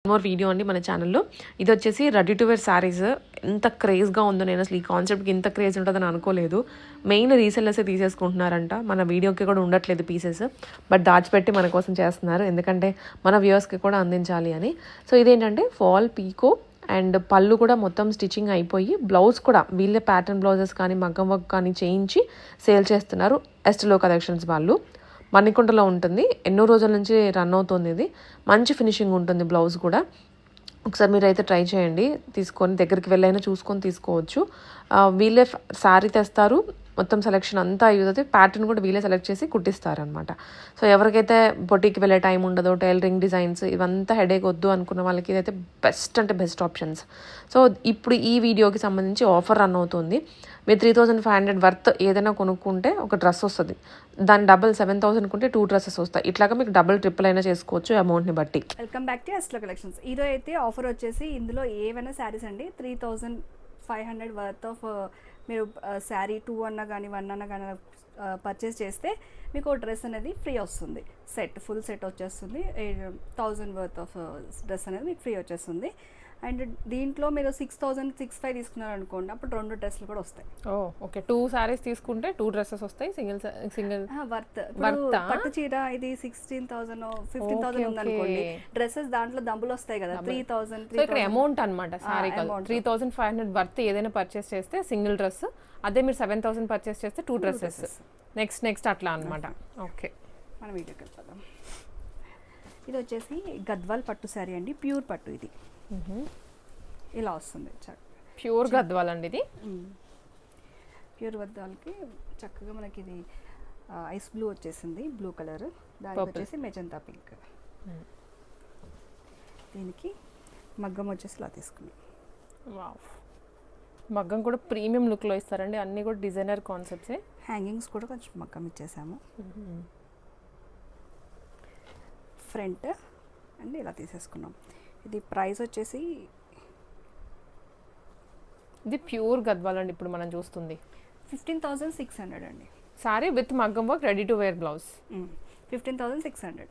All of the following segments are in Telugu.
మోర్ వీడియో అండి మన ఛానల్లో. ఇది వచ్చేసి రెడీ టు వేర్ శారీస్. ఎంత క్రేజ్గా ఉందో, నేను అసలు ఈ కాన్సెప్ట్కి ఇంత క్రేజ్ ఉంటుందని అనుకోలేదు. మెయిన్ రీసెల్లర్సే తీసేసుకుంటున్నారంట, మన వీడియోకి కూడా ఉండట్లేదు పీసెస్, బట్ దాచిపెట్టి మన కోసం చేస్తున్నారు, ఎందుకంటే మన వ్యూవర్స్కి కూడా అందించాలి అని. సో ఇదేంటంటే ఫాల్ పీకో అండ్ పళ్ళు కూడా మొత్తం స్టిచ్చింగ్ అయిపోయి, బ్లౌజ్ కూడా వీళ్ళే ప్యాటర్న్ బ్లౌజెస్ కానీ మగ్గం వర్క్ కానీ చేయించి సేల్ చేస్తున్నారు. ఎస్టలో కలెక్షన్స్ వాళ్ళు. మణికొండలో ఉంటుంది, ఎన్నో రోజుల నుంచి రన్ అవుతుంది. ఇది మంచి ఫినిషింగ్ ఉంటుంది బ్లౌజ్ కూడా. ఒకసారి మీరు అయితే ట్రై చేయండి, తీసుకొని దగ్గరికి వెళ్ళైనా చూసుకొని తీసుకోవచ్చు. వీళ్ళే శారీ తెస్తారు, మొత్తం సెలెక్షన్ అంతా అవుతుంది, ప్యాటర్న్ కూడా వీళ్ళే సెలెక్ట్ చేసి కుట్టిస్తారనమాట. సో ఎవరికైతే బొటీకి వెళ్ళే టైం ఉండదో, టైలరింగ్ డిజైన్స్ ఇవంతా హెడేక్ వద్దు అనుకున్న వాళ్ళకి ఇదైతే బెస్ట్ అంటే బెస్ట్ ఆప్షన్స్. సో ఇప్పుడు ఈ వీడియోకి సంబంధించి ఆఫర్ రన్ అవుతుంది. మీరు 3500 వర్త్ ఏదైనా కొనుక్కుంటే ఒక డ్రెస్ వస్తుంది, దాని డబల్ 7000 కొంటే 2 డ్రెస్సెస్ వస్తాయి. ఇట్లాగా మీకు డబుల్ ట్రిపుల్ అయినా చేసుకోవచ్చు అమౌంట్ని బట్టి. వెల్కమ్ బ్యాక్ టు ఎస్లో కలెక్షన్స్. ఈరోజు అయితే ఆఫర్ వచ్చేసి ఇందులో ఏవైనా శారీస్ అండి 3500 వర్త్ ఆఫ్ మీరు శారీ 2 అన్నా కానీ 1 అన్నా కానీ పర్చేస్ చేస్తే మీకు డ్రెస్ అనేది ఫ్రీ వస్తుంది. ఫుల్ సెట్ వచ్చేస్తుంది. 1000 వర్త్ ఆఫ్ డ్రెస్ అనేది మీకు ఫ్రీ వచ్చేస్తుంది. అండ్ దీంట్లో మీరు 6000-65 తీసుకున్నారు అనుకోండి, అప్పుడు 2 డ్రెస్సులు కూడా వస్తాయి. ఓకే, 2 సారీస్ తీసుకుంటే 2 డ్రెస్సెస్ వస్తాయి. సింగిల్ వర్త్ పట్టు చీర ఇది 16,000-15,000 ఉందనుకోండి, డ్రెస్సెస్ దాంట్లో దంబులు వస్తాయి కదా 3000. ఇక్కడ అమౌంట్ అనమాట, సారీ 3500 వర్త్ ఏదైనా పర్చేస్ చేస్తే సింగిల్ డ్రెస్, అదే మీరు 7000 పర్చేస్ చేస్తే 2 డ్రెస్సెస్. నెక్స్ట్ అట్లా అనమాట. ఓకే, మన వీడియోకి వెళ్ళిపోదాం. ఇది వచ్చేసి గద్వాల్ పట్టు శారీ అండి, ప్యూర్ పట్టు. ఇది ఇలా వస్తుంది, ప్యూర్ గద్వాల్ అండి. ఇది ప్యూర్ గద్వాల్కి చక్కగా మనకి ఇది ఐస్ బ్లూ వచ్చేసింది, బ్లూ కలర్, దానికి వచ్చేసి మెజంతా పింక్. దీనికి మగ్గం వచ్చేసి ఇలా తీసుకున్నాం. వావ్, మగ్గం కూడా ప్రీమియం లుక్లో ఇస్తారండి, అన్నీ కూడా డిజైనర్ కాన్సెప్ట్సే. హ్యాంగింగ్స్ కూడా కొంచెం మగ్గం ఇచ్చేసాము. ఫ్రంట్ అండ్ ఇలా తీసేసుకున్నాం. ఇది ప్రైస్ వచ్చేసి, ఇది ప్యూర్ గద్వాల్ అండి ఇప్పుడు మనం చూస్తుంది. 15,600 అండి. సారీ విత్ మగ్గం work, ready to wear blouse. 15,600.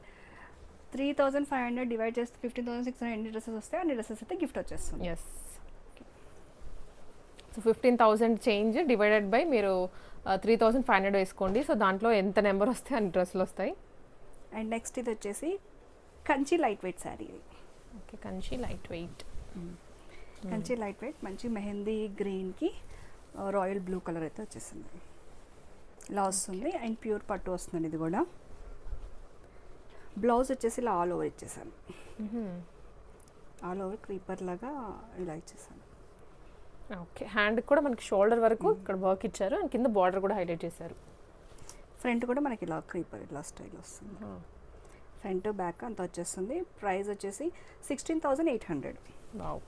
3,500 divide చేస్తే 15,600 ఎన్ని డ్రెస్సెస్ వస్తాయి, అన్ని డ్రెస్సెస్ అయితే గిఫ్ట్ వచ్చేస్తుంది. Yes, so 15,000 change divided by మీరు 3,500 వేసుకోండి. సో దాంట్లో ఎంత నెంబర్ వస్తాయి అన్ని డ్రెస్సులు వస్తాయి. అండ్ నెక్స్ట్ ఇది వచ్చేసి Kanchi light wait sari. Okay, Kanchi light wait. Kanchi light wait మంచి మెహందీ గ్రీన్కి రాయల్ బ్లూ కలర్ అయితే వచ్చేసింది, ఇలా వస్తుంది. అండ్ ప్యూర్ పట్టు వస్తుంది. ఇది కూడా బ్లౌజ్ వచ్చేసి ఇలా ఆల్ ఓవర్ ఇచ్చేసాను, ఆల్ ఓవర్ క్రీపర్ లాగా ఇలా ఇచ్చేసాను. ఓకే, హ్యాండ్ కూడా మనకి షోల్డర్ వరకు ఇక్కడ వర్క్ ఇచ్చారు, అండ్ కింద బార్డర్ కూడా హైలైట్ చేశారు. ఫ్రంట్ కూడా మనకి ఇలా క్రీపర్ ఇలా స్టైల్ వస్తుంది. ఫ్రంట్ బ్యాక్ అంతా వచ్చేస్తుంది. ప్రైస్ వచ్చేసి 16,800. Wow,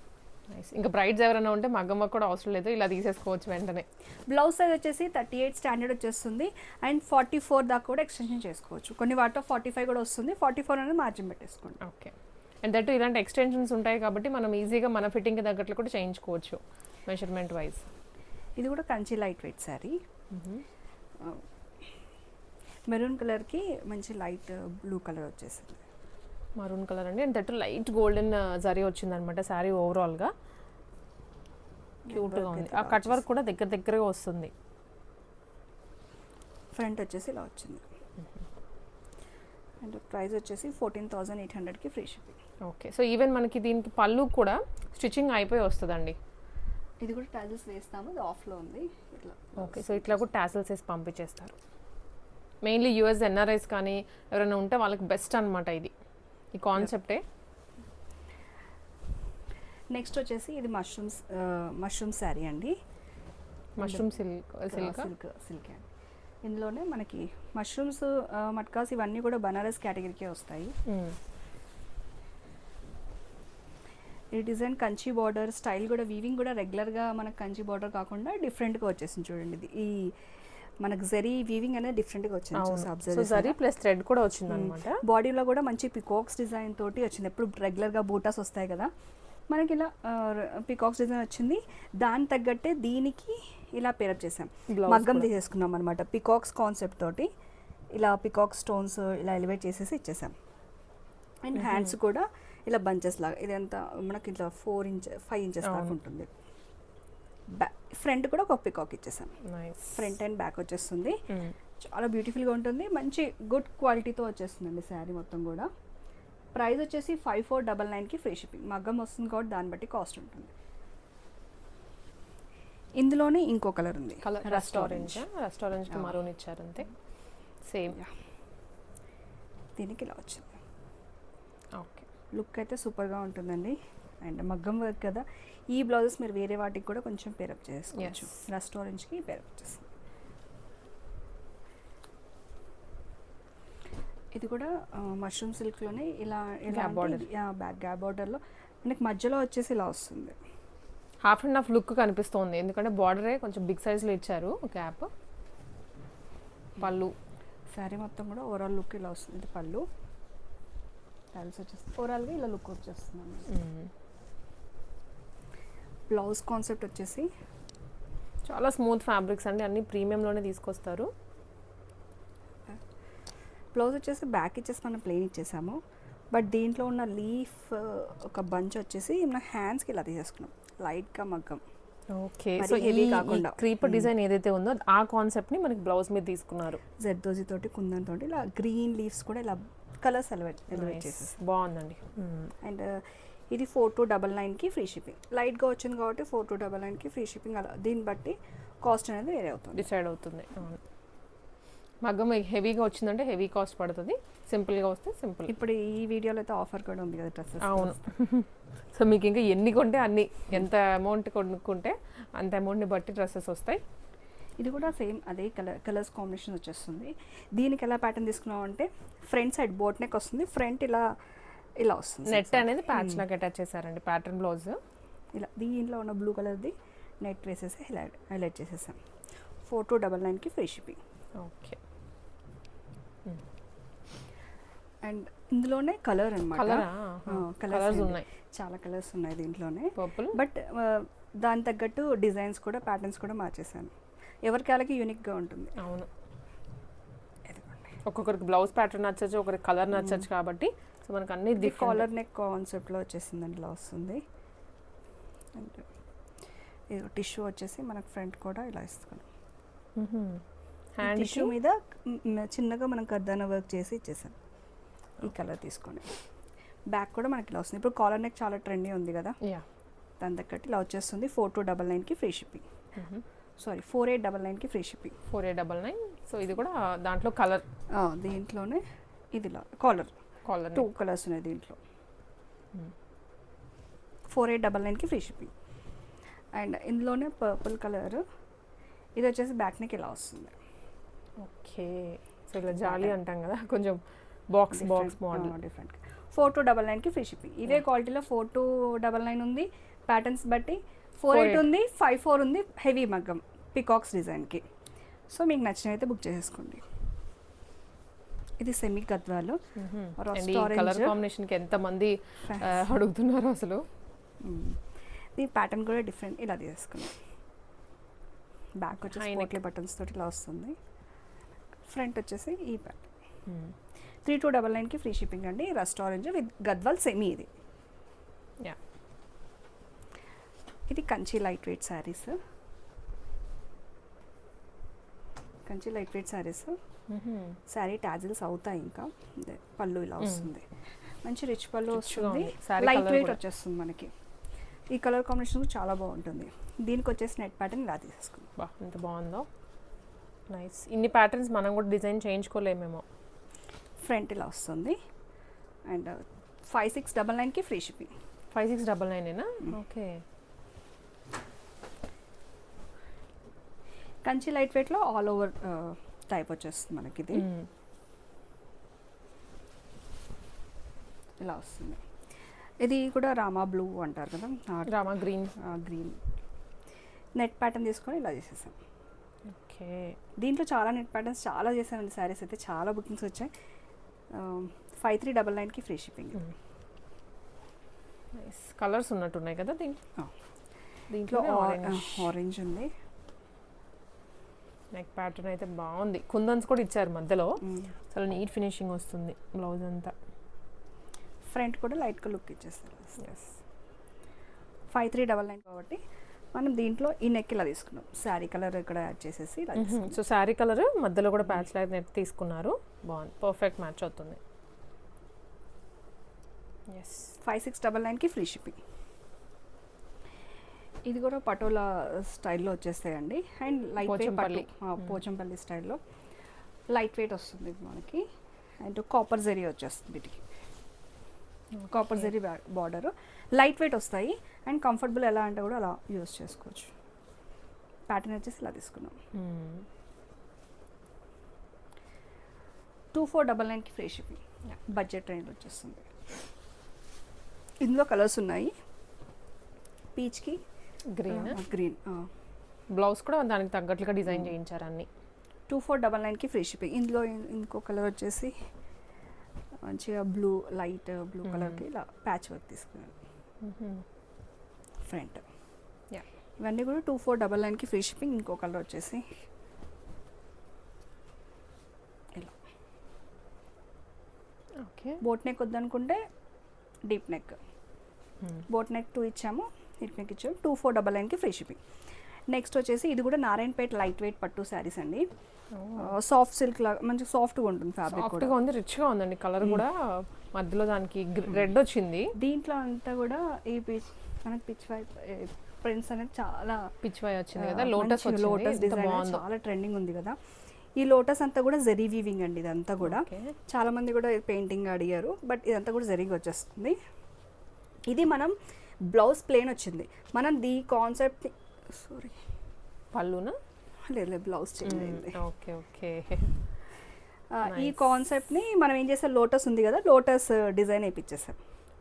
nice. ఇంకా బ్రైడ్స్ ఎవరైనా ఉంటే మగ్గం వర్క్ కూడా అవసరం లేదు, ఇలా తీసేసుకోవచ్చు వెంటనే. బ్లౌజ్ సైజ్ వచ్చేసి 38 స్టాండర్డ్ వచ్చేస్తుంది. అండ్ 44 దాకా కూడా ఎక్స్టెన్షన్ చేసుకోవచ్చు. కొన్ని వాటిలో 45 కూడా వస్తుంది. 44 అనేది మార్జిన్ పెట్టేసుకోండి. ఓకే, అండ్ దట్ ఇలాంటి ఎక్స్టెన్షన్స్ ఉంటాయి కాబట్టి మనం ఈజీగా మన ఫిట్టింగ్కి తగ్గట్లు కూడా చేయించుకోవచ్చు మెజర్మెంట్ వైజ్. ఇది కూడా Kanchi light wait sari, maroon కలర్కి మంచి లైట్ బ్లూ కలర్ వచ్చేసింది. మరూన్ కలర్ అండి, and that light golden zari వచ్చింది అనమాట శారీ ఓవరాల్గా. క్యూట్గా ఉంది. ఆ కట్ వర్క్ కూడా దగ్గరగా వస్తుంది. ఫ్రంట్ వచ్చేసి ఇలా వచ్చింది. అండ్ ప్రైస్ వచ్చేసి 14,800కి free shipping. Okay, so even మనకి దీనికి పళ్ళు కూడా స్టిచ్చింగ్ అయిపోయి వస్తుందండి. ఇది కూడా టాజిల్స్ వేస్తాము, ఇది ఆఫ్లో ఉంది ఇట్లా. ఓకే, సో ఇట్లా కూడా టాజిల్స్ వేసి పంపించేస్తారు. మెయిన్లీ యూఎస్ ఎన్ఆర్ఐస్ కానీ ఎవరైనా ఉంటే వాళ్ళకి బెస్ట్ అనమాట ఇది, ఈ కాన్సెప్టే. నెక్స్ట్ వచ్చేసి ఇది మష్రూమ్ శారీ అండి, మష్రూమ్ సిల్క్ అండి. ఇందులోనే మనకి మష్రూమ్స్ మట్కాస్ ఇవన్నీ కూడా బనారస్ కేటగిరీకే వస్తాయి. ఈ డిజైన్ కంచి బార్డర్ స్టైల్ కూడా, వీవింగ్ కూడా రెగ్యులర్గా మనకు కంచి బార్డర్ కాకుండా డిఫరెంట్గా వచ్చేసింది చూడండి. ఇది ఈ మనకు జరీ వీవింగ్ అనేది డిఫరెంట్గా వచ్చింది. జరీ ప్లస్ థ్రెడ్ కూడా వచ్చింది అనమాట. బాడీలో కూడా మంచి పికాక్స్ డిజైన్ తోటి వచ్చింది. ఎప్పుడు రెగ్యులర్గా బూటాస్ వస్తాయి కదా, మనకి ఇలా పికాక్స్ డిజైన్ వచ్చింది. దాని తగ్గట్టే దీనికి ఇలా పేరప్ చేసాం, మగ్గం తీసేసుకున్నాం అనమాట. పికాక్స్ కాన్సెప్ట్ తోటి ఇలా పికాక్ స్టోన్స్ ఇలా ఎలివేట్ చేసేసి ఇచ్చేసాం. అండ్ హ్యాండ్స్ కూడా ఇలా బంచెస్ లాగా, ఇదంతా మనకి ఇట్లా 5 ఇంచెస్ దాకా ఉంటుంది. ఫ్రంట్ కూడా ఒక పికాక్ ఇచ్చేసాం. ఫ్రంట్ అండ్ బ్యాక్ వచ్చేస్తుంది. చాలా బ్యూటిఫుల్గా ఉంటుంది. మంచి గుడ్ క్వాలిటీతో వచ్చేస్తుందండి శారీ మొత్తం కూడా. ప్రైస్ వచ్చేసి 5499కి ఫ్రీ షిప్పింగ్. మగ్గం వస్తుంది కాబట్టి దాన్ని బట్టి కాస్ట్ ఉంటుంది. ఇందులోనే ఇంకో కలర్ ఉంది, రెస్టారెంట్ మరూన్ ఇచ్చారు అంతే సేమ్. దీనికి ఇలా వచ్చింది. ఓకే, లుక్ అయితే సూపర్గా ఉంటుందండి. అండ్ మగ్గం వర్క్ కదా, ఈ బ్లౌజెస్ మీరు వేరే వాటికి కూడా కొంచెం పేరప్ చేసుకోవచ్చు. రెస్టారెంట్కి పేరప్ చేస్తుంది. ఇది కూడా మష్రూమ్ సిల్క్లోనే ఇలా బ్యాక్ గ్యాప్ బార్డర్లో మనకి మధ్యలో వచ్చేసి ఇలా వస్తుంది. హాఫ్ అండ్ హాఫ్ లుక్ కనిపిస్తుంది, ఎందుకంటే బార్డరే కొంచెం బిగ్ సైజ్లో ఇచ్చారు గ్యాప్. పళ్ళు శారీ మొత్తం కూడా ఓవరాల్ లుక్ ఇలా వస్తుంది. ఇది పళ్ళు టైల్స్ వచ్చేస్తుంది. ఓవరాల్గా ఇలా లుక్ వచ్చేస్తుంది. బ్లౌజ్ కాన్సెప్ట్ వచ్చేసి చాలా స్మూత్ ఫ్యాబ్రిక్స్ అండి, అన్ని ప్రీమియంలోనే తీసుకొస్తారు. బ్లౌజ్ వచ్చేసి బ్యాక్ ఇచ్చేసి మనం ప్లెయిన్ ఇచ్చేసాము. బట్ దీంట్లో ఉన్న లీఫ్ ఒక బంచ్ వచ్చేసి మన హ్యాండ్స్కి ఇలా తీసేసుకున్నాం, లైట్గా మగ్గం. ఓకే, సో హెవీ కాకుండా క్రీపర్ డిజైన్ ఏదైతే ఉందో ఆ కాన్సెప్ట్ని మనకి బ్లౌజ్ మీద తీసుకున్నారు. జర్దోజీ తోటి కుందన్ తోటి ఇలా గ్రీన్ లీవ్స్ కూడా ఇలా కలర్స్ ఎలివేట్ చేసేసి బాగుందండి. అండ్ ఇది 4299కి ఫ్రీ షిప్పింగ్. లైట్గా వచ్చింది కాబట్టి 4299కి ఫ్రీ షిప్పింగ్. అలా దీన్ని బట్టి కాస్ట్ అనేది వేరే అవుతుంది, డిసైడ్ అవుతుంది. మగ్గం హెవీగా వచ్చిందంటే హెవీ కాస్ట్ పడుతుంది, సింపుల్గా వస్తే సింపుల్. ఇప్పుడు ఈ వీడియోలో అయితే ఆఫర్ కూడా ఉంది కదా డ్రెస్సెస్. అవును, సో మీకు ఇంకా ఎన్ని కొంటే అన్ని, ఎంత అమౌంట్ కొనుక్కుంటే అంత అమౌంట్ని బట్టి డ్రెస్సెస్ వస్తాయి. ఇది కూడా సేమ్ అదే కలర్స్ కాంబినేషన్ వచ్చేస్తుంది. దీనికి ఎలా ప్యాటర్న్ తీసుకున్నాం అంటే ఫ్రంట్ సైడ్ బోట్ నెక్ వస్తుంది, ఫ్రంట్ ఇలా వస్తుంది. నెట్ అనేది ప్యాచ్ లాగా అటాచ్ చేశారండి ప్యాటర్న్ బ్లౌజ్. ఇలా దీంట్లో ఉన్న బ్లూ కలర్ది నెట్ వేసేసి హైలైట్ చేసేసాం. 4299కి ఫ్రీ షిప్పింగ్. ఓకే, అండ్ ఇందులోనే కలర్ అనమాట, కలర్స్ ఉన్నాయి, చాలా కలర్స్ ఉన్నాయి దీంట్లోనే. పర్పుల్, బట్ దాని తగ్గట్టు డిజైన్స్ కూడా ప్యాటర్న్స్ కూడా మార్చేసాను. ఎవరికి వాళ్ళకి యూనిక్గా ఉంటుంది. అవును, ఒక్కొక్కరికి బ్లౌజ్ ప్యాటర్న్ నచ్చచ్చు, ఒకరికి కలర్ నచ్చచ్చు కాబట్టి సో మనకు అన్ని కాలర్ నెక్ కాన్సెప్ట్లో వచ్చేసిందండి ఇలా వస్తుంది. అండ్ ఇది టిష్యూ వచ్చేసి మనకు ఫ్రంట్ కూడా ఇలా ఇస్తున్నాం. టిష్యూ మీద చిన్నగా మనం కర్దానా వర్క్ చేసి ఇచ్చేసాం. ఈ కలర్ తీసుకొని బ్యాక్ కూడా మనకి ఇలా వస్తుంది. ఇప్పుడు కాలర్ నెక్ చాలా ట్రెండీ ఉంది కదా, దాని తగ్గట్టు ఇలా వచ్చేస్తుంది. 4299కి ఫ్రీ షిప్పింగ్. సారీ 4899కి ఫ్రీ షిప్పింగ్. 4899. సో ఇది కూడా దాంట్లో కలర్, దీంట్లోనే ఇది కాలర్ 2 కలర్స్ ఉన్నాయి దీంట్లో. 4899కి ఫ్రీ షిప్పింగ్. అండ్ ఇందులోనే పర్పుల్ కలర్, ఇది వచ్చేసి బ్యాక్ నెక్ ఇలా వస్తుంది. ఓకే, సో ఇలా జాలీ అంటాం కదా, కొంచెం బాక్స్ మోడల్ డిఫరెంట్. 4299కి ఫ్రీ షిప్పింగ్. ఇవే క్వాలిటీలో 4299 ఉంది, ప్యాటర్న్స్ బట్టి 48 ఉంది, 54 ఉంది, హెవీ మగ్గం పికాక్స్ డిజైన్కి. సో మీకు నచ్చినైతే బుక్ చేసేసుకోండి. ఇది సెమీ గద్వాలు కలర్ కాంబినేషన్కి ఎంతమంది అడుగుతున్నారు అసలు. ఈ ప్యాటర్న్ కూడా డిఫరెంట్, ఇలా తీసుకున్నాం. బ్యాక్ వచ్చేసి పోట్లీ బటన్స్ తోటి ఇలా వస్తుంది. ఫ్రంట్ వచ్చేసి ఈ ప్యాటర్న్. 3299కి ఫ్రీ షిప్పింగ్ అండి. Restaurant with Gadwal semi. ఇది Kanchi light weight saris. Kanchi light weight saris. Sari tassels అవుతాయి. ఇంకా పళ్ళు ఇలా వస్తుంది, మంచి రిచ్ పళ్ళు వస్తుంది, లైట్ వెయిట్ వచ్చేస్తుంది మనకి. ఈ కలర్ కాంబినేషన్ చాలా బాగుంటుంది. దీనికి వచ్చేసి నెట్ ప్యాటర్న్ ఇలా తీసేసుకుందాం. ఎంత బాగుందో, నైస్. ఇన్ని ప్యాటర్న్స్ మనం కూడా డిజైన్ చేయించుకోలేమేమో. ఫ్రంట్ ఇలా వస్తుంది. అండ్ 5699కి free shipping. 5699 okay. Kanchi light వెయిట్లో ఆల్ ఓవర్ టైప్ వచ్చేస్తుంది మనకి. ఇది ఇలా వస్తుంది. ఇది కూడా రామా బ్లూ అంటారు కదా, రామా గ్రీన్ నెట్ ప్యాటర్న్ తీసుకొని ఇలా చేసేసాం. ఓకే, దీంట్లో చాలా నెట్ ప్యాటర్న్స్ చాలా చేశానండి. శారీస్ అయితే చాలా బుకింగ్స్ వచ్చాయి. 5399కి ఫ్రీ షిప్పింగ్. కలర్స్ ఉన్నట్టున్నాయి కదా దీంట్లో. ఆరెంజ్ ఉంది. నెక్ ప్యాటర్న్ అయితే బాగుంది, కుందన్స్ కూడా ఇచ్చారు మధ్యలో. చాలా నీట్ ఫినిషింగ్ వస్తుంది బ్లౌజ్ అంతా. ఫ్రంట్ కూడా లైట్గా లుక్ ఇచ్చేస్తారు. ఎస్ 5399 కాబట్టి మనం దీంట్లో ఈ నెక్ ఇలా తీసుకున్నాం. శారీ కలర్ ఇక్కడ యాడ్ చేసేసి ఇలా సో శారీ కలర్ మధ్యలో కూడా ప్యాచ్ లైట్ నెట్ తీసుకున్నారు. బాగుంది, పర్ఫెక్ట్ మ్యాచ్ అవుతుంది. ఎస్ 5699కి ఫ్రీ షిప్పింగ్. ఇది కూడా పటోలా స్టైల్లో వచ్చేస్తాయండి. And light weight Pochampally. Pochampally స్టైల్లో లైట్ వెయిట్ వస్తుంది మనకి. అండ్ కాపర్ జరీ వచ్చేస్తుంది వీటికి. Copper zari border light weight వస్తాయి. అండ్ కంఫర్టబుల్ ఎలా అంటే కూడా అలా యూస్ చేసుకోవచ్చు. ప్యాటర్న్ వచ్చేసి ఇలా తీసుకున్నాం. 2499కి ఫ్రీ షిప్పింగ్. బడ్జెట్ రేంజ్ వచ్చేస్తుంది. ఇందులో కలర్స్ ఉన్నాయి. పీచ్కి గ్రీన్ గ్రీన్. బ్లౌజ్ కూడా దానికి తగ్గట్లుగా డిజైన్ చేయించారు అన్ని. 2499కి ఫ్రీ షిప్పింగ్. ఇందులో ఇంకో కలర్ వచ్చేసి మంచిగా బ్లూ, లైట్ బ్లూ కలర్కి ఇలా ప్యాచ్ వర్క్ తీసుకున్నాను ఫ్రంట్. ఇవన్నీ కూడా 2499కి ఫ్రీ షిప్పింగ్. ఇంకో కలర్ వచ్చేసి ఇలా ఓకే. బోట్ నెక్ వద్దనుకుంటే డీప్ నెక్. బోట్ నెక్ 2 ఇచ్చాము, డీప్ నెక్ ఇచ్చాము. 2499కి ఫ్రీ షిప్పింగ్. నెక్స్ట్ వచ్చేసి ఇది కూడా నారాయణపేట లైట్ వెయిట్ పట్టు శారీస్ అండి. సాఫ్ట్ సిల్క్ లాగా మంచి సాఫ్ట్గా ఉంటుంది ఫ్యాబ్రిక్ కూడా. సాఫ్ట్గా ఉంది, రిచ్గా ఉందండి. కలర్ కూడా మధ్యలో దానికి రెడ్ వచ్చింది. దీంట్లో అంతా కూడా ఈ పిచ్ మనకి పిచ్ వైప్ ప్రింట్స్ అనేది చాలా పిచ్ వై వచ్చింది కదా, లోటస్ వచ్చింది. లోటస్ ఎంత డిజైన్ బాగుందో. చాలా ట్రెండింగ్ ఉంది కదా. ఈ లోటస్ అంతా కూడా జరీ వీవింగ్ అండి. ఇదంతా కూడా Okay. చాలా మంది కూడా పెయింటింగ్ అడిగారు, బట్ ఇదంతా కూడా జరీగా వచ్చేస్తుంది. ఇది మనం బ్లౌజ్ ప్లేన్ వచ్చింది. మనం దీ కాన్సెప్ట్ సారీ పళ్ళునా? లేదు బ్లౌజ్ చేంజ్ అయింది. Okay okay. ఈ కాన్సెప్ట్ని మనం ఏం చేసాం, లోటస్ ఉంది కదా, లోటస్ డిజైన్ వేయించేసాం.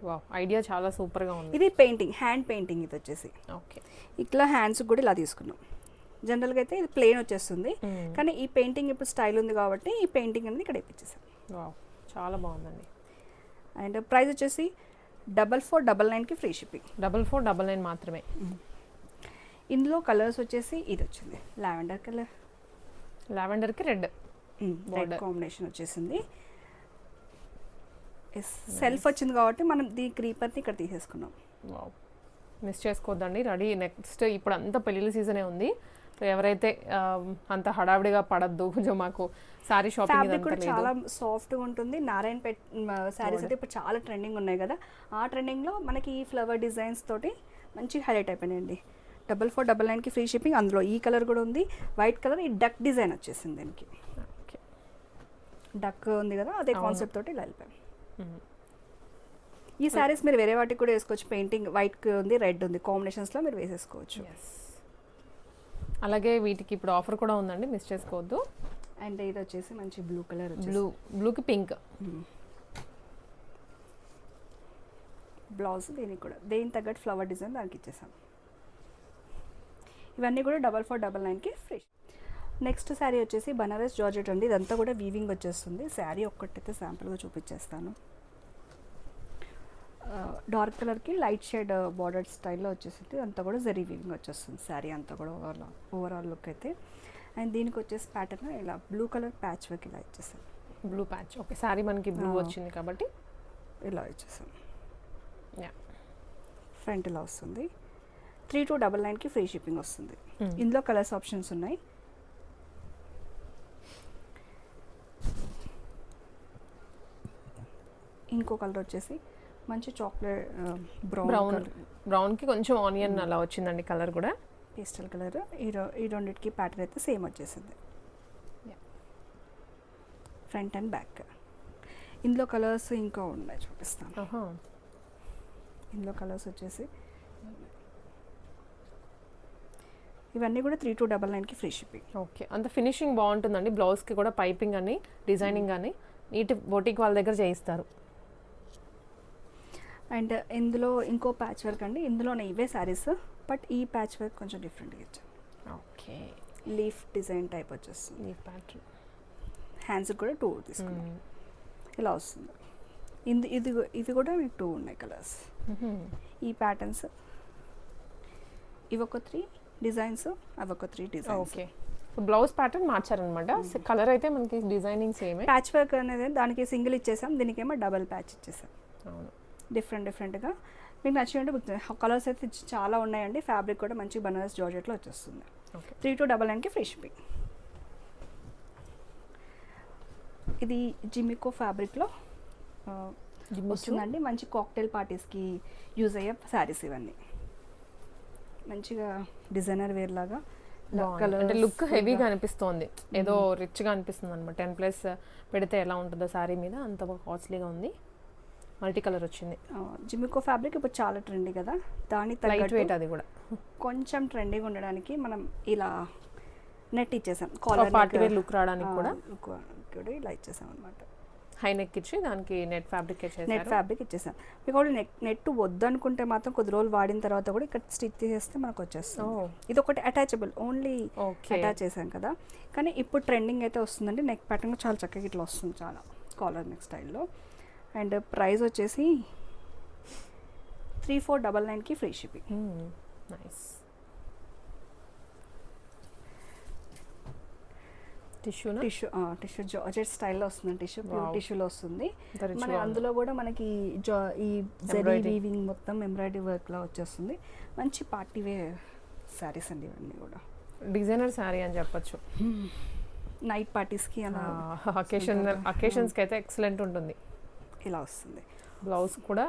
వావ్, ఐడియా చాలా సూపర్గా ఉంది. ఇది పెయింటింగ్, హ్యాండ్ పెయింటింగ్. ఇది వచ్చేసి ఓకే. ఇట్లా హ్యాండ్స్ కూడా ఇలా తీసుకున్నాం. జనరల్గా అయితే ఇది ప్లేన్ వచ్చేస్తుంది, కానీ ఈ పెయింటింగ్ ఇప్పుడు స్టైల్ ఉంది కాబట్టి ఈ పెయింటింగ్ అనేది ఇక్కడ వేయించేసాం. వావ్, చాలా బాగుందండి. అండ్ ప్రైస్ వచ్చేసి 4499కి ఫ్రీ షిప్పింగ్. 4499 మాత్రమే. ఇందులో కలర్స్ వచ్చేసి ఇది వచ్చింది లావెండర్ కలర్, లావెండర్కి రెడ్ రెడ్ కాంబినేషన్ వచ్చేసింది. సెల్ఫ్ వచ్చింది కాబట్టి మనం దీ క్రీపర్ని ఇక్కడ తీసేసుకున్నాం. వావ్, మిస్ చేసుకోవద్దండి. రెడీ నెక్స్ట్ ఇప్పుడు అంతా పెళ్ళిళ్ళ సీజనే ఉంది. సో ఎవరైతే అంత హడావిడిగా పడద్దు, కొంచెం మాకు సారీ షాపింగ్ ఫ్యాబ్రిక్ కూడా చాలా సాఫ్ట్గా ఉంటుంది. నారాయణపేట్ శారీస్ అయితే ఇప్పుడు చాలా ట్రెండింగ్ ఉన్నాయి కదా, ఆ ట్రెండింగ్లో మనకి ఈ ఫ్లవర్ డిజైన్స్ తోటి మంచిగా హైలైట్ అయిపోయినాయండి. 4499కి ఫ్రీ షిప్పింగ్. అందులో ఈ కలర్ కూడా ఉంది, వైట్ కలర్. ఈ డక్ డిజైన్ వచ్చేసింది దీనికి. ఓకే. డక్ ఉంది కదా, అదే కాన్సెప్ట్ తోటి ఇలా వెళ్ళిపోయాం. ఈ శారీస్ మీరు వేరే వాటికి కూడా వేసుకోవచ్చు. పెయింటింగ్ వైట్ ఉంది, రెడ్ ఉంది, కాంబినేషన్స్లో మీరు వేసేసుకోవచ్చు. అలాగే వీటికి ఇప్పుడు ఆఫర్ కూడా ఉందండి, మిస్ చేసుకోవద్దు. అండ్ ఇది వచ్చేసి మంచి బ్లూ కలర్, బ్లూకి పింక్ బ్లౌజ్. దీనికి కూడా దేని తగ్గట్టు ఫ్లవర్ డిజైన్ దానికి ఇచ్చేసాం. ఇవన్నీ కూడా 4499కి ఫ్రీ. నెక్స్ట్ శారీ వచ్చేసి బనారస్ జార్జెట్ అండి. ఇదంతా కూడా వీవింగ్ వచ్చేస్తుంది. శారీ ఒక్కటైతే శాంపుల్గా చూపించేస్తాను. డార్క్ కలర్కి లైట్ షేడ్ బార్డర్ స్టైల్లో వచ్చేసింది. అంతా కూడా జరీ వీవింగ్ వచ్చేస్తుంది శారీ అంతా కూడా ఓవరాల్ లుక్ అయితే. అండ్ దీనికి వచ్చేసి ప్యాటర్న్ ఇలా బ్లూ కలర్ ప్యాచ్ వర్క్ ఇలా ఇచ్చేసాం. Blue patch. ఓకే, శారీ మనకి బ్లూ వచ్చింది కాబట్టి ఇలా ఇచ్చేసాం. యా, ఫ్రంట్ ఇలా వస్తుంది. 3299కి ఫ్రీ షిప్పింగ్ వస్తుంది. ఇందులో కలర్స్ ఆప్షన్స్ ఉన్నాయి. ఇంకో కలర్ వచ్చేసి మంచి చాక్లెట్ బ్రౌన్కి కొంచెం ఆనియన్ అలా వచ్చిందండి కలర్ కూడా. Pastel colour. ఈ రెండింటికి ప్యాటర్న్ అయితే సేమ్ వచ్చేసింది, ఫ్రంట్ అండ్ బ్యాక్. ఇందులో కలర్స్ ఇంకా ఉన్నాయి, చూపిస్తాను. ఇందులో కలర్స్ వచ్చేసి ఇవన్నీ కూడా 3299కి ఫ్రీ షిప్పింగ్. ఓకే, అంత ఫినిషింగ్ బాగుంటుందండి. బ్లౌజ్కి కూడా పైపింగ్ అని డిజైనింగ్ కానీ నీట్ బొటిక్ వాళ్ళ దగ్గర చేయిస్తారు. అండ్ ఇందులో ఇంకో ప్యాచ్ వర్క్ అండి. ఇందులోనే ఇవే శారీస్, బట్ ఈ ప్యాచ్ వర్క్ కొంచెం డిఫరెంట్గా ఇచ్చాం. ఓకే, లీఫ్ డిజైన్ టైప్ వచ్చేస్తుంది. ఈ ప్యాటర్న్. హ్యాండ్స్ కూడా 2 తీసుకున్నాం. ఇలా వస్తుంది. ఇవి కూడా మీకు 2 ఉన్నాయి కలర్స్. ఈ ప్యాటర్న్స్ ఇవి ఒక 3 డిజైన్స్, అవి ఒక 3 డిజైన్స్. ఓకే, బ్లౌజ్ ప్యాటర్న్ మార్చారనమాట. కలర్ అయితే మనకి డిజైనింగ్ సేమే. ప్యాచ్ వర్క్ అనేది దానికి సింగిల్ ఇచ్చేసాం, దీనికేమో డబల్ ప్యాచ్ ఇచ్చేసాం. అవును. డిఫరెంట్గా మీకు నచ్చినట్టు బుక్ చేయండి. కలర్స్ అయితే చాలా ఉన్నాయండి. ఫ్యాబ్రిక్ కూడా మంచి బనారస్ జార్జెట్లో వచ్చేస్తుంది. ఓకే 3299కి ఫ్రీ షిప్పింగ్. ఇది జిమికో ఫ్యాబ్రిక్లో వస్తుందండి. మంచి కాక్టైల్ పార్టీస్కి యూజ్ అయ్యే శారీస్ ఇవన్నీ. మంచిగా డిజైనర్ వేర్ లాగా అంటే లుక్ హెవీగా అనిపిస్తోంది, ఏదో రిచ్గా అనిపిస్తుంది అనమాట. 10+ పెడితే ఎలా ఉంటుందో శారీ మీద అంత కాస్ట్లీగా ఉంది. మల్టీ కలర్ వచ్చింది. జిమికో ఫ్యాబ్రిక్ ఇప్పుడు చాలా ట్రెండీ కదా, దానికి లైట్ తగ్గట్టు వెయిట్ అది కూడా కొంచెం ట్రెండీగా ఉండడానికి మనం ఇలా నెట్ ఇచ్చేసాం. పార్టీ వేర్ లుక్ రావడానికి కూడా ఇలా ఇచ్చేసాం అనమాట. హై నెక్ ఇచ్చి దానికి నెట్ ఫ్యాబ్రిక్ నెట్ ఫ్యాబ్రిక్ ఇచ్చేసాం. మీకు నెట్ వద్దు అనుకుంటే మాత్రం కొద్ది రోజులు వాడిన తర్వాత కూడా ఇక్కడ స్టిచ్ చేస్తే మనకు వచ్చేస్తుంది. ఇది ఒకటి అటాచబుల్, ఓన్లీ అటాచ్ చేసాం కదా. కానీ ఇప్పుడు ట్రెండింగ్ అయితే వస్తుందండి. నెక్ ప్యాటర్న్ చాలా చక్కగా ఇట్లా వస్తుంది, చాలా కాలర్ నెక్ స్టైల్లో. అండ్ ప్రైస్ వచ్చేసి 3499కి free shipping. Nice. Tissue georgette స్టైల్లో వస్తుంది. ప్యూర్ టిష్యూలో వస్తుంది. మన రిచ్గా అందులో కూడా మనకి ఈ జరీ వీవింగ్ మొత్తం ఎంబ్రాయిడరీ వర్క్లా వచ్చేస్తుంది. మంచి పార్టీ వేర్ శారీస్ అండి ఇవన్నీ కూడా. డిజైనర్ శారీ అని చెప్పొచ్చు. నైట్ పార్టీస్కి అలా అకేషన్స్కి అయితే ఎక్సలెంట్ ఉంటుంది. ఇలా వస్తుంది. బ్లౌజ్ కూడా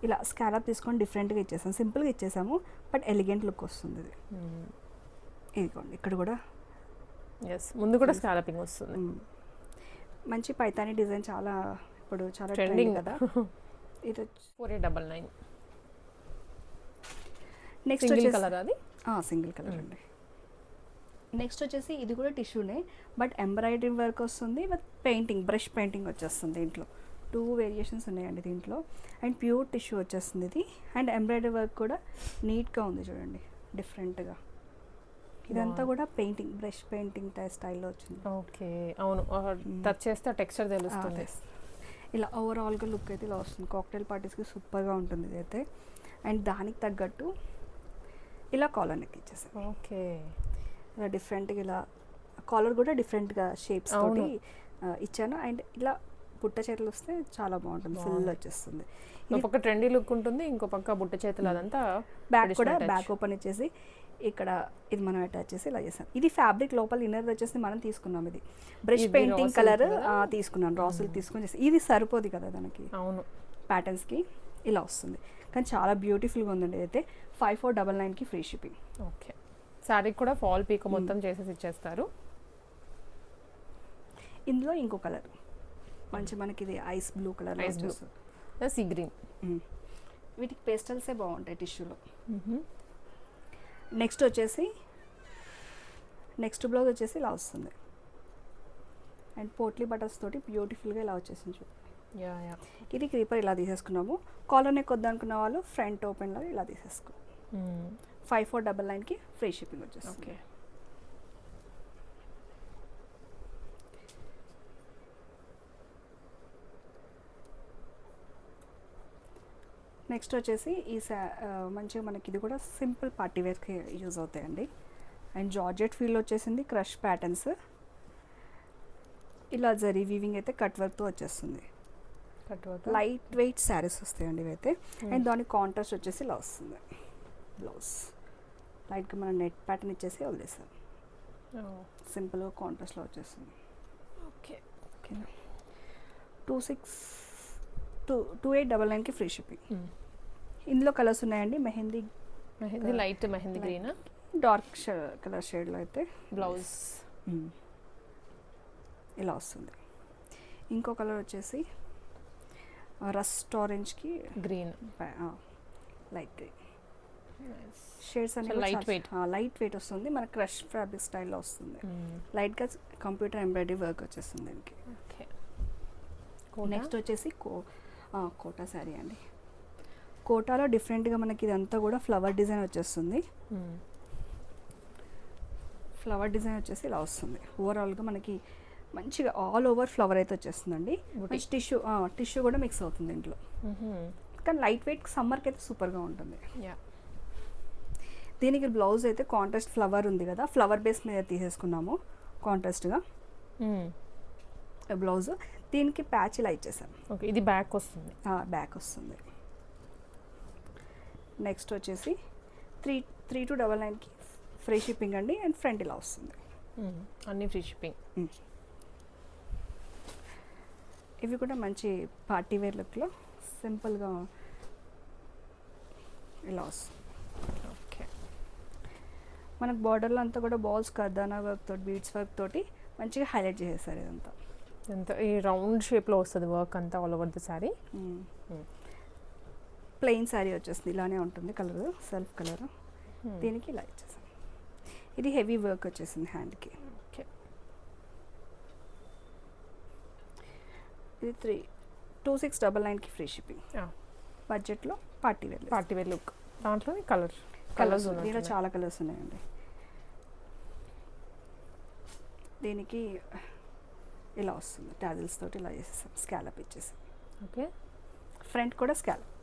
ఇలా స్కాలప్ తీసుకొని డిఫరెంట్గా ఇచ్చేసాము, సింపుల్గా ఇచ్చేసాము, బట్ ఎలిగెంట్ లుక్ వస్తుంది ఇది. ఇదిగోండి ఇక్కడ కూడా ముందు కూడా స్కాలపింగ్ వస్తుంది. మంచి పైతాని డిజైన్ చాలా ఇప్పుడు చాలా ట్రెండింగ్ కదా. ఇది 4899. నెక్స్ట్ సింగిల్ కలర్ అది సింగిల్ కలర్ అండి. నెక్స్ట్ వచ్చేసి ఇది కూడా టిష్యూనే, బట్ ఎంబ్రాయిడరీ వర్క్ వస్తుంది విత్ పెయింటింగ్, బ్రష్ పెయింటింగ్ వచ్చేస్తుంది. దీంట్లో 2 వేరియేషన్స్ ఉన్నాయండి దీంట్లో. అండ్ ప్యూర్ టిష్యూ వచ్చేస్తుంది ఇది. అండ్ ఎంబ్రాయిడరీ వర్క్ కూడా నీట్గా ఉంది చూడండి, డిఫరెంట్గా. ఇదంతా కూడా పెయింటింగ్, బ్రష్ పెయింటింగ్ స్టైల్లో వచ్చింది. ఓకే అవును, టచ్ చేస్తే టెక్స్చర్ తెలుస్తుంది. ఇలా ఓవరాల్గా లుక్ అయితే ఇలా వస్తుంది. కాక్టైల్ పార్టీస్కి సూపర్గా ఉంటుంది ఇదైతే. అండ్ దానికి తగ్గట్టు ఇలా కాలర్ నెక్ ఇచ్చేసాను. ఓకే ఇలా డిఫరెంట్గా, ఇలా కాలర్ కూడా డిఫరెంట్గా షేప్స్ తోటి ఇచ్చాను. అండ్ ఇలా బుట్ట చేతులు వస్తే చాలా బాగుంటుంది, ఫుల్ వచ్చేస్తుంది. ఒక పక్క ట్రెండీ లుక్ ఉంటుంది, ఇంకో పక్క బుట్ట చేతులు అదంతా. బ్యాక్ కూడా బ్యాక్ ఓపెన్ ఇచ్చేసి ఇక్కడ ఇది మనం అటాచ్ చేసి ఇలా చేసాం. ఇది ఫ్యాబ్రిక్ లోపల ఇన్నర్ వచ్చేసి మనం తీసుకున్నాం. ఇది బ్రష్ పెయింటింగ్ కలర్ తీసుకున్నాను, రాసులు తీసుకొని చేసి. ఇది సరిపోదు కదా దానికి, అవును ప్యాటర్న్స్కి. ఇలా వస్తుంది కానీ చాలా బ్యూటిఫుల్గా ఉందండి. అయితే 5499కి ఫ్రీ షిప్పింగ్. ఓకే శారీ కూడా ఫాల్ పీకో మొత్తం చేసేసి ఇచ్చేస్తారు. ఇందులో ఇంకో కలర్ మంచి మనకి ఇది ice blue colour, sea green. వీటికి పేస్టల్సే బాగుంటాయి టిష్యూలో. నెక్స్ట్ వచ్చేసి నెక్స్ట్ బ్లౌజ్ వచ్చేసి ఇలా వస్తుంది. అండ్ పోట్లీ బటర్స్ తోటి బ్యూటిఫుల్గా ఇలా వచ్చేసింది చూడండి. ఇది క్రీపర్ ఇలా తీసేసుకున్నాము. కాలర్ నెక్ వద్దనుకున్న వాళ్ళు ఫ్రంట్ ఓపెన్లో ఇలా తీసేసుకున్నాం. 5499కి ఫ్రీ షిప్పింగ్ వచ్చేసి. ఓకే నెక్స్ట్ వచ్చేసి ఈ మంచిగా మనకి ఇది కూడా సింపుల్ పార్టీ వేర్కి యూజ్ అవుతాయండి. అండ్ జార్జెట్ ఫీల్ వచ్చేసింది, క్రష్ ప్యాటర్న్స్. ఇలా జరీ వీవింగ్ అయితే కట్ వర్క్తో వచ్చేస్తుంది. లైట్ వెయిట్ శారీస్ వస్తాయండి ఇవైతే. అండ్ దానికి కాంట్రాస్ట్ వచ్చేసి ఇలా వస్తుంది. బ్లౌజ్ లైట్గా మనం నెట్ ప్యాటర్న్ ఇచ్చేసి వదిలేసాం. సింపుల్గా కాంట్రాస్ట్లో వచ్చేస్తుంది. ఓకే ఓకేనా. 2899కి ఫ్రీ షిప్పింగ్. ఇందులో కలర్స్ ఉన్నాయండి. Mehndi light mehndi green, dark colour షేడ్లో అయితే బ్లౌజ్ ఇలా వస్తుంది. ఇంకో కలర్ వచ్చేసి రస్ట్ ఆరెంజ్కి గ్రీన్, లైట్ గ్రీన్. షేడ్స్ అనేవి లైట్ వెయిట్ వస్తుంది. మన క్రష్ ఫ్యాబ్రిక్ స్టైల్లో వస్తుంది. లైట్గా కంప్యూటర్ ఎంబ్రాయిడరీ వర్క్ వచ్చేస్తుంది దీనికి. నెక్స్ట్ వచ్చేసి కోటా శారీ అండి. కోటాలో డిఫరెంట్గా మనకి ఇదంతా కూడా ఫ్లవర్ డిజైన్ వచ్చేస్తుంది. ఫ్లవర్ డిజైన్ వచ్చేసి ఇలా వస్తుంది. ఓవరాల్గా మనకి మంచిగా ఆల్ ఓవర్ ఫ్లవర్ అయితే వచ్చేస్తుందండి. టిష్యూ కూడా మిక్స్ అవుతుంది ఇంట్లో. కానీ లైట్ వెయిట్ సమ్మర్కి అయితే సూపర్గా ఉంటుంది. దీనికి బ్లౌజ్ అయితే కాంట్రాస్ట్ ఫ్లవర్ ఉంది కదా, ఫ్లవర్ బేస్ మీద తీసేసుకున్నాము కాంట్రాస్ట్గా బ్లౌజ్. దీనికి ప్యాచ్ ఇలా ఇచ్చేసాం, ఓకే, ఇది బ్యాక్ వస్తుంది. బ్యాక్ వస్తుంది. నెక్స్ట్ వచ్చేసి 3299కి ఫ్రీ షిప్పింగ్ అండి, అండ్ ఫ్రంట్ ఇలా వస్తుంది. అన్నీ ఫ్రీ షిప్పింగ్. ఇవి కూడా మంచి పార్టీ వేర్ లుక్లో సింపుల్గా ఇలా వస్తుంది. ఓకే, మనకు బార్డర్లో అంతా కూడా బాల్స్ కర్దానా వర్క్ తోటి, బీడ్స్ వర్క్ తోటి మంచిగా హైలైట్ చేసేసారు ఇదంతా. ఎంత ఈ రౌండ్ షేప్లో వస్తుంది వర్క్ అంతా all over the sari. Plain sari వచ్చేస్తుంది, ఇలానే ఉంటుంది కలర్, సెల్ఫ్ కలర్. దీనికి ఇలా ఇచ్చేసాం. ఇది హెవీ వర్క్ వచ్చేసింది హ్యాండ్కి. ఓకే, ఇది 2699కి ఫ్రీ షిప్పింగ్. బడ్జెట్లో పార్టీ వేర్ లుక్. దాంట్లో కలర్స్ దీనిలో చాలా కలర్స్ ఉన్నాయండి. దీనికి ఇలా వస్తుంది, టాజిల్స్ తోటి ఇలా చేసేసాం, స్కాలప్ ఇచ్చేసాం. ఓకే, ఫ్రంట్ కూడా స్కాలప్,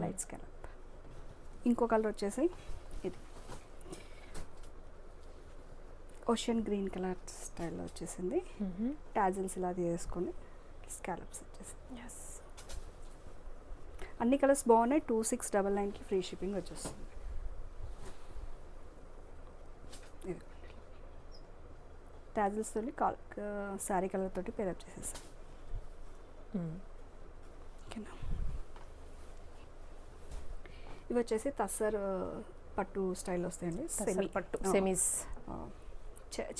లైట్ స్కాలప్. ఇంకో కలర్ వచ్చేసి ఇది ఓషియన్ గ్రీన్ కలర్ స్టైల్లో వచ్చేసింది. టాజిల్స్ ఇలా చేసుకొని స్కాలప్స్ వచ్చేసింది. అన్ని కలర్స్ బాగున్నాయి. 2699కి ఫ్రీ షిప్పింగ్ వచ్చేస్తుంది. టాజిల్స్ తోటి శారీ కలర్ తోటి పేరప్ చేసేసాం. ఓకేనా, ఇవి వచ్చేసి తస్సర్ పట్టు స్టైల్ వస్తాయండి. పట్టు సెమీస్,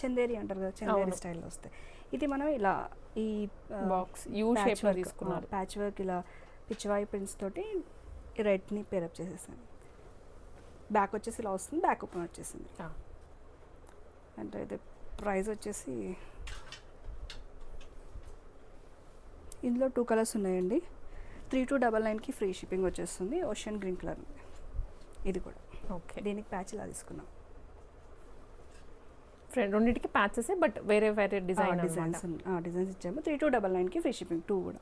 చందేరి అంటారు కదా, చందేరి స్టైల్లో వస్తాయి. ఇది మనం ఇలా ఈ బాక్స్ యూ షేప్లో తీసుకున్నారు. ప్యాచ్ వర్క్ ఇలా పిచ్చివాయి ప్రింట్స్ తోటి రెడ్ని పేరప్ చేసేసాను. బ్యాక్ వచ్చేసి ఇలా వస్తుంది, బ్యాక్ ఓపెన్ వచ్చేసింది. అంటే ఇది ప్రైస్ వచ్చేసి ఇందులో 2 కలర్స్ ఉన్నాయండి. 3299కి ఫ్రీ షిప్పింగ్ వచ్చేస్తుంది. ఓషియన్ గ్రీన్ కలర్ ఇది కూడా. ఓకే, దీనికి ప్యాచ్ ఇలా తీసుకున్నాం. ఫ్రంట్ రెండింటికి ప్యాచెస్, బట్ వేరే డిజైన్స్ ఇచ్చాము. 3299కి ఫ్రీ షిప్పింగ్ 2 కూడా.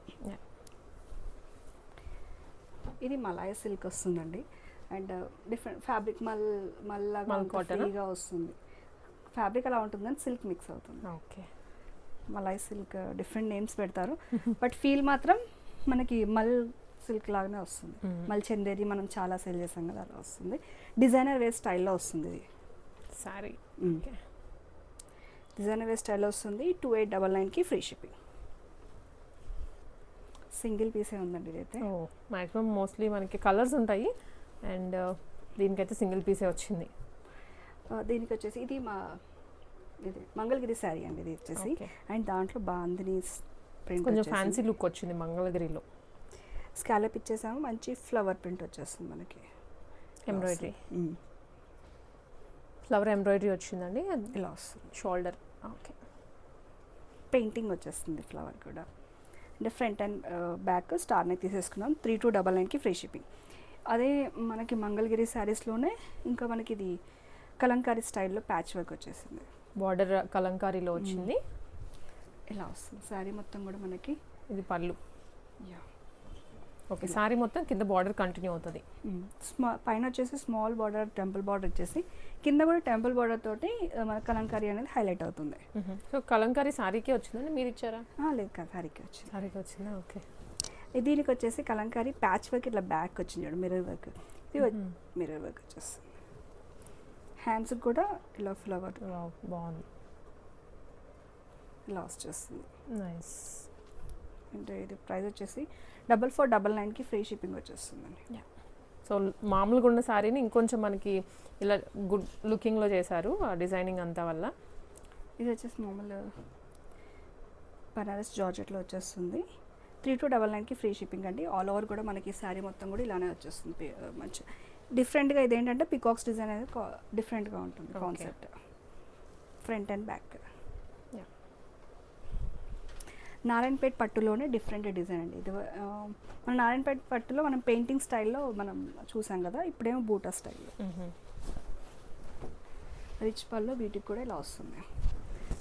ఇది మలాయ్ సిల్క్ వస్తుందండి, అండ్ డిఫరెంట్ ఫ్యాబ్రిక్ మల్లాగా వస్తుంది. ఫ్యాబ్రిక్ అలా ఉంటుంది కానీ సిల్క్ మిక్స్ అవుతుంది. Okay, Malay silk different names పెడతారు, బట్ ఫీల్ మాత్రం మనకి మల్ సిల్క్ లాగానే వస్తుంది. మల్ చందేరి మనం చాలా సేల్ చేసాం కదా, అలా వస్తుంది. డిజైనర్ వేర్ స్టైల్లో వస్తుంది ఇది సారీ. డిజైనర్ వేర్ స్టైల్లో వస్తుంది. 2899కి ఫ్రీ షిప్పింగ్. సింగిల్ పీసే ఉందండి ఇదైతే. మ్యాక్సిమం మోస్ట్లీ మనకి కలర్స్ ఉంటాయి, అండ్ దీనికైతే సింగిల్ పీసే వచ్చింది. దీనికి వచ్చేసి ఇది మంగళగిరి శారీ అండి ఇది వచ్చేసి. అండ్ దాంట్లో బాందిని ప్రింట్, కొంచెం ఫ్యాన్సీ లుక్ వచ్చింది మంగళగిరిలో. స్కాలప్ ఇచ్చేసాము, మంచి ఫ్లవర్ ప్రింట్ వచ్చేస్తుంది మనకి, ఎంబ్రాయిడరీ, ఫ్లవర్ ఎంబ్రాయిడరీ వచ్చిందండి. ఇలా వస్తుంది షోల్డర్. ఓకే, పెయింటింగ్ వచ్చేస్తుంది ఫ్లవర్ కూడా. అంటే ఫ్రంట్ అండ్ బ్యాక్ స్టార్ని తీసేసుకున్నాం. 3299కి ఫ్రీ షిప్పింగ్. అదే మనకి మంగళగిరి శారీస్లోనే ఇంకా మనకి ఇది కలంకారీ స్టైల్లో ప్యాచ్ వర్క్ వచ్చేసింది. బార్డర్ కలంకారీలో వచ్చింది. ఇలా వస్తుంది శారీ మొత్తం కూడా మనకి. ఇది పళ్ళు. ఓకే, శారీ మొత్తం కింద బార్డర్ కంటిన్యూ అవుతుంది. పైన వచ్చేసి స్మాల్ బార్డర్, టెంపుల్ బార్డర్ వచ్చేసి కింద కూడా టెంపుల్ బార్డర్ తోటి మన కలంకారీ అనేది హైలైట్ అవుతుంది. సో కలంకారీ శారీకే వచ్చిందండి, మీరు ఇచ్చారా? లేదు కదా, శారీకి వచ్చింది. శారీకి వచ్చిందా? ఓకే. దీనికి వచ్చేసి కలంకారీ ప్యాచ్ వర్క్ ఇట్లా బ్యాక్ వచ్చింది చూడు, మిర్రర్ వర్క్. ఇది మిర్రర్ వర్క్ వచ్చేస్తుంది. హ్యాండ్స్ కూడా ఇలా ఫ్లవర్ బాగుంది, ఇలా వచ్చేస్తుంది. నైస్. అంటే ఇది ప్రైస్ వచ్చేసి 4499కి ఫ్రీ షిప్పింగ్ వచ్చేస్తుందండి. సో మామూలుగా ఉన్న శారీని ఇంకొంచెం మనకి ఇలా గుడ్ లుకింగ్లో చేశారు ఆ డిజైనింగ్ అంతా వల్ల. ఇది వచ్చేసి మామూలు బనారస్ జార్జెట్లో వచ్చేస్తుంది. 3299కి ఫ్రీ షిప్పింగ్ అండి. ఆల్ ఓవర్ కూడా మనకి శారీ మొత్తం కూడా ఇలానే వచ్చేస్తుంది. మంచి డిఫరెంట్గా ఇది ఏంటంటే పికాక్స్ డిజైన్ అనేది డిఫరెంట్గా ఉంటుంది concept, front and back. Narayanpet పట్టులోనే డిఫరెంట్ డిజైన్ అండి ఇది. మన నారాయణపేట పట్టులో మనం పెయింటింగ్ స్టైల్లో మనం చూసాం కదా, ఇప్పుడేమో బూటా స్టైల్లో రిచ్ పల్లో వీటికి కూడా ఇలా వస్తుంది.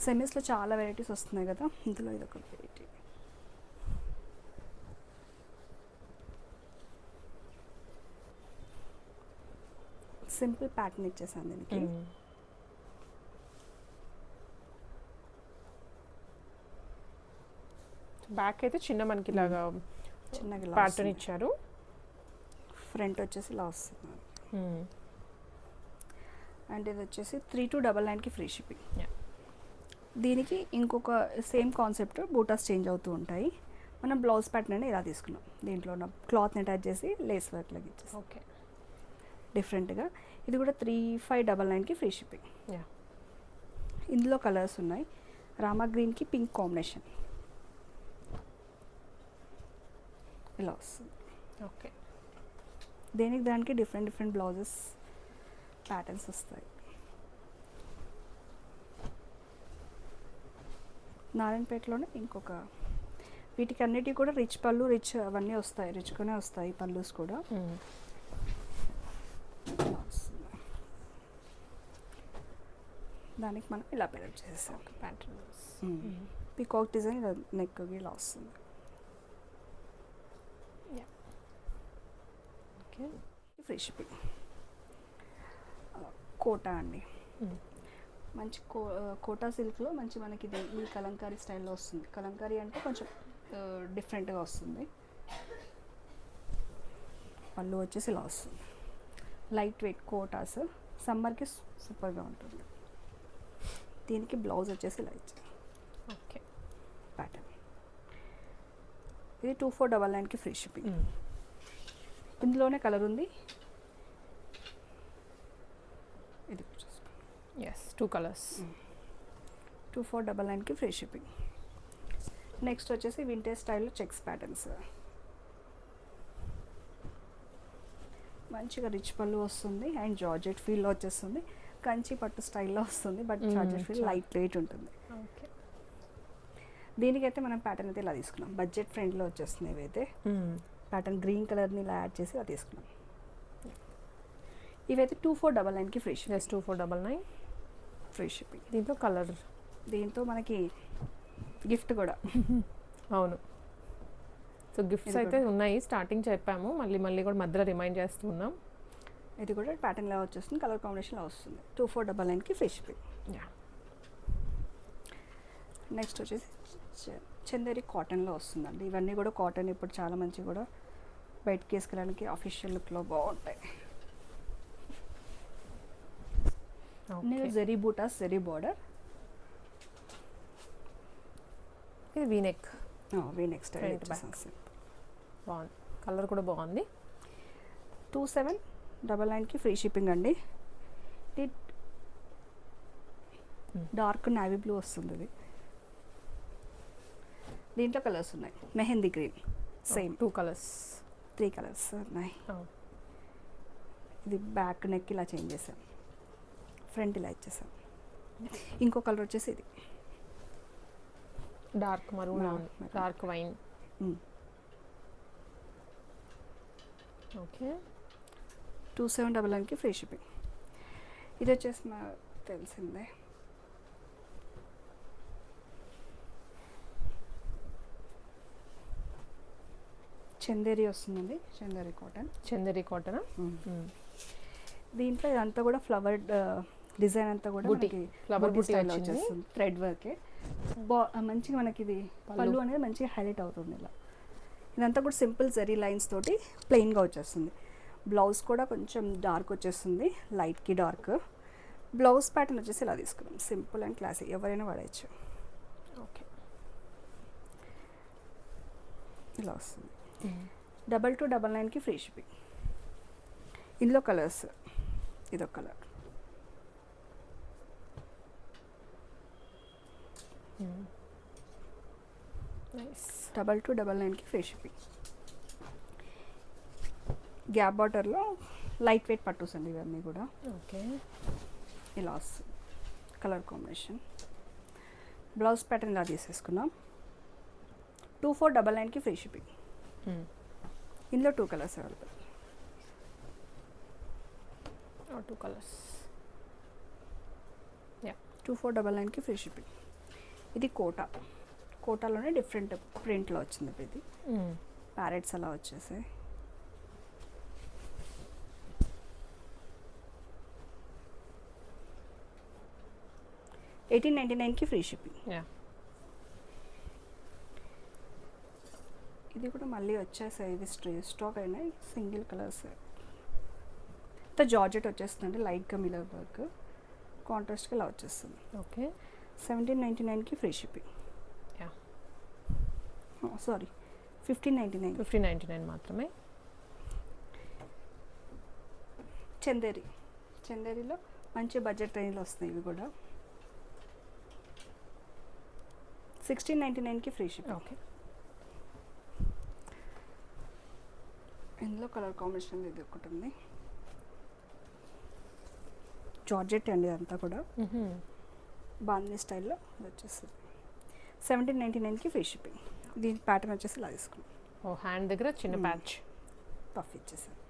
సెమీస్లో చాలా వెరైటీస్ వస్తున్నాయి కదా, ఇందులో ఇది ఒక వెరైటీ. సింపుల్ ప్యాటర్న్ ఇచ్చేసాను దీనికి. బ్యాక్ అయితే చిన్న మనకి ఇలాగా చిన్నగా ఇలా ప్యాటర్న్ ఇచ్చారు. ఫ్రంట్ వచ్చేసి ఇలా వస్తుంది. అండ్ ఇది వచ్చేసి 3299కి ఫ్రీ షిప్పింగ్. Yeah. దీనికి ఇంకొక సేమ్ కాన్సెప్ట్ బూటాస్ చేంజ్ అవుతూ ఉంటాయి. మనం బ్లౌజ్ ప్యాటర్న్ అని ఇలా తీసుకున్నాం. దీంట్లో ఉన్న క్లాత్ని అటాచ్ చేసి లేస్ వర్క్ లాగా ఇచ్చేసి ఓకే. డిఫరెంట్గా. ఇది కూడా 3599కి ఫ్రీ షిప్పింగ్. యా. ఇందులో కలర్స్ ఉన్నాయి. రామా గ్రీన్కి పింక్ కాంబినేషన్ ఇలా వస్తుంది. ఓకే. దేనికి దానికి డిఫరెంట్ బ్లౌజెస్ ప్యాటర్న్స్ వస్తాయి. నారాయణపేటలోనే ఇంకొక వీటికి అన్నిటికీ కూడా రిచ్ పళ్ళు రిచ్ అవన్నీ వస్తాయి. రిచ్గానే వస్తాయి పళ్ళుస్ కూడా. ఇలా వస్తుంది. దానికి మనం ఇలా పేరప్ చేసేసాం. ప్యాటర్న్స్. పీకాక్ డిజైన్ ఇలా నెక్ ఇలా వస్తుంది. ఓకే. Free shipping. కోటా అండి. మంచి కోటా సిల్క్లో మంచి మనకి ఇది ఈ కలంకారీ స్టైల్లో వస్తుంది. కలంకారీ అంటే కొంచెం డిఫరెంట్గా వస్తుంది. పళ్ళు వచ్చేసి ఇలా వస్తుంది. లైట్ వెయిట్ కోటాస్ సమ్మర్కి సూపర్గా ఉంటుంది. దీనికి బ్లౌజ్ వచ్చేసి ఇలా ఇచ్చారు. ఓకే. ప్యాటర్న్ ఇది 2499కి ఫ్రీ షిప్పింగ్. ఇందులోనే కలర్ ఉంది. ఇది ఎస్ 2 కలర్స్. 2499కి ఫ్రీ షిప్పింగ్. నెక్స్ట్ వచ్చేసి వింటేజ్ స్టైల్లో చెక్స్ ప్యాటర్న్స్. మంచిగా రిచ్ పళ్ళు వస్తుంది అండ్ జార్జెట్ ఫీల్లో వచ్చేస్తుంది. కంచి పట్టు స్టైల్లో వస్తుంది but georgette feel light weight ఉంటుంది. ఓకే. దీనికైతే మనం ప్యాటర్న్ అయితే ఇలా తీసుకున్నాం. బడ్జెట్ ఫ్రెండ్లో వచ్చేస్తుంది. ఇవైతే ప్యాటర్న్ గ్రీన్ కలర్ని ఇలా యాడ్ చేసి ఇలా తీసుకున్నాం. ఇవైతే 2499కి free shipping. Just 2499 free shipping. దీంట్లో కలర్. దీంతో మనకి గిఫ్ట్ కూడా. అవును. సో గిఫ్ట్స్ అయితే ఉన్నాయి. స్టార్టింగ్ చెప్పాము, మళ్ళీ కూడా మధ్యలో రిమైండ్ చేస్తున్నాం. ఇది కూడా ప్యాటర్న్ ఇలా వచ్చేస్తుంది. కలర్ కాంబినేషన్లో వస్తుంది. 2499కి ఫ్రీ షిప్పింగ్. యా. నెక్స్ట్ వచ్చేసి చందేరి కాటన్లో వస్తుందండి. ఇవన్నీ కూడా కాటన్ ఇప్పుడు చాలా మంచి కూడా బయటకి వేసుకోవడానికి ఆఫీషియల్ లుక్లో బాగుంటాయి. జెరీ బూటాస్ జెరీ బార్డర్. ఇది వీనెక్. వీనెక్ స్టైల్ బాగుంది. కలర్ కూడా బాగుంది. 2799కి ఫ్రీ షిప్పింగ్ అండి. ఇది డార్క్ నావీ బ్లూ వస్తుంది. ఇది దీంట్లో కలర్స్ ఉన్నాయి. Mehndi green same 2 colours. 3 colours ఉన్నాయి. ఇది బ్యాక్ నెక్ ఇలా చేంజ్ చేసాం. ఫ్రంట్ ఇలా ఇచ్చేసాం. ఇంకో కలర్ వచ్చేసి ఇది డార్క్ మరూన్ ఉంది. Dark wine. ఓకే. 2799కి ఫ్రీ షిప్పింగ్. ఇది వచ్చేసి నాకు తెలిసిందే. చందేరి వస్తుందండి. చందేరి కాటన్. చందేరి కాటన్. దీంట్లో ఇదంతా కూడా ఫ్లవర్ డిజైన్ అంతా కూడా ఫ్లవర్ బూటీ స్టైల్ వచ్చేస్తుంది. థ్రెడ్ వర్కే మంచిగా మనకి ఇది పళ్ళు అనేది మంచిగా హైలైట్ అవుతుంది. ఇలా ఇదంతా కూడా సింపుల్ జరీ లైన్స్ తోటి ప్లెయిన్గా వచ్చేస్తుంది. బ్లౌజ్ కూడా కొంచెం డార్క్ వచ్చేస్తుంది. లైట్కి డార్క్. బ్లౌజ్ ప్యాటర్న్ వచ్చేసి ఇలా తీసుకున్నాం. సింపుల్ అండ్ క్లాసిక్ ఎవరైనా వాడచ్చు. ఓకే. ఇలా వస్తుంది. 2299కి ఫ్రీ షిప్పింగ్. ఇందులో కలర్స్ ఇదొక కలర్. నైస్. 2299కి ఫ్రీ షిప్పింగ్. గ్యాప్ బార్డర్లో లైట్ వెయిట్ పట్టుస్ అండి ఇవన్నీ కూడా. ఓకే. ఇలా వస్తుంది కలర్ కాంబినేషన్. బ్లౌజ్ ప్యాటర్న్ ఇలా తీసేసుకున్నాం. 2499కి ఫ్రీ షిప్పింగ్. ఇందులో 2 కలర్స్ అవైలబుల్. 2 కలర్స్. యా. 2499కి ఫ్రీ షిప్పింగ్. ఇది కోటాలోనే డిఫరెంట్ ప్రింట్లో వచ్చింది. ఇది ప్యారెట్స్ అలా వచ్చేసాయి. $1899కి ఫ్రీ షిప్పింగ్. యా. ఇది కూడా మళ్ళీ వచ్చేసాయి, ఇది స్టాక్ అయినాయి సింగిల్ కలర్స్. ఇంత జార్జెట్ వచ్చేస్తుందండి, లైట్గా మిలర్ వర్క్ కాంట్రాస్ట్గా ఇలా వచ్చేస్తుంది. ఓకే 1799కి ఫ్రీ షిప్పింగ్. Yeah sorry 1599. 1599 మాత్రమే. చందేరిలో మంచి బడ్జెట్ రేంజ్లో వస్తాయి ఇవి కూడా. 1699కి ఫ్రీ షిప్పింగ్. ఓకే ఇందులో కలర్ కాంబినేషన్ ఇది ఒకటి ఉంది, జార్జెట్ అండి అంతా కూడా బాందీ స్టైల్లో ఇది వచ్చేస్తుంది. 1799కి ఫ్రీ షిప్పింగ్. దీని ప్యాటర్న్ వచ్చేసి ఇలా తీసుకున్నాం. ఓ హ్యాండ్ దగ్గర చిన్న ప్యాచ్ పఫ్ ఇచ్చేసారు.